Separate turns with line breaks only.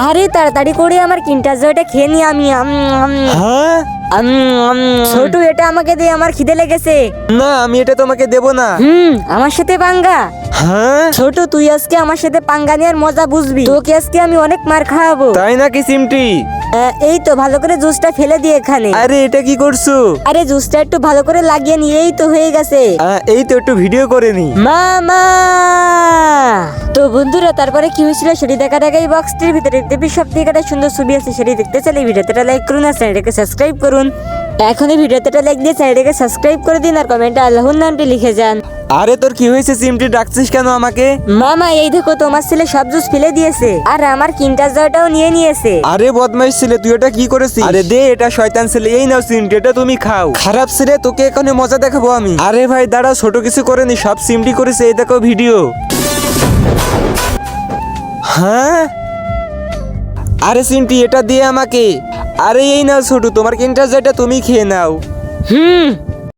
আরে তাড়াতাড়ি করে আমার কিন্টার জয়টা খেয়ে নি আমি।
হ্যাঁ
ছোটু এটা আমাকে দে, আমার খিদে লেগেছে।
না, আমি এটা তোমাকে দেব না।
আমার সাথে পাঙ্গা?
হ্যাঁ
ছোট তুই আজকে আমার সাথে পাঙ্গা নেওয়ার মজা বুঝবি, তোকে আজকে আমি অনেক মার খাওয়াবো।
তাই নাকি চিমটি?
এই তো ভালো করে জুসটা ফেলে দিয়ে এখানে।
আরে এটা কি করছো?
আরে জুসটা একটু ভালো করে লাগিয়ে নি, এই তো হয়ে গেছে।
এই তো একটু ভিডিও করে নি।
মামা। তো বন্ধুরা তারপরে কি হয়েছিল সেটি দেখার আগে বক্সটির ভিতরে দেবী সব থেকে একটা সুন্দর ছবি আছে, সেটি দেখতে চাইলে ভিডিওতে লাইক করুন আর চ্যানেলটাকে সাবস্ক্রাইব করুন। এখনই ভিডিওতে লাইক দিয়ে চ্যানেলটাকে সাবস্ক্রাইব করে দিন আর কমেন্টে আল্লাহর নামটি লিখে যান।
আরে তোর কি হয়েছে চিমটি, ডাকছিস কেন আমাকে?
মামা এই দেখো তোমার ছেলে সব জুস ফেলে দিয়েছে আর আমার কিন্টার জয়টাও নিয়ে নিয়েছে।
আরে বদমাইশ ছেলে, তুই এটা কি করেছিস? আরে দে, এটা শয়তান ছেলে। এই নাও চিমটি, এটা তুমি খাও। খারাপ ছেলে, তোকে এখানে মজা দেখাবো আমি। আরে ভাই দাঁড়াও, ছোট কিছু করেনি, সব চিমটি করেছে। এই দেখো ভিডিও। হ্যাঁ আরে চিমটি, এটা দিয়ে আমাকে। আরে এই নাও ছোট, তোমার কিন্টার যেটা তুমি খেয়ে নাও।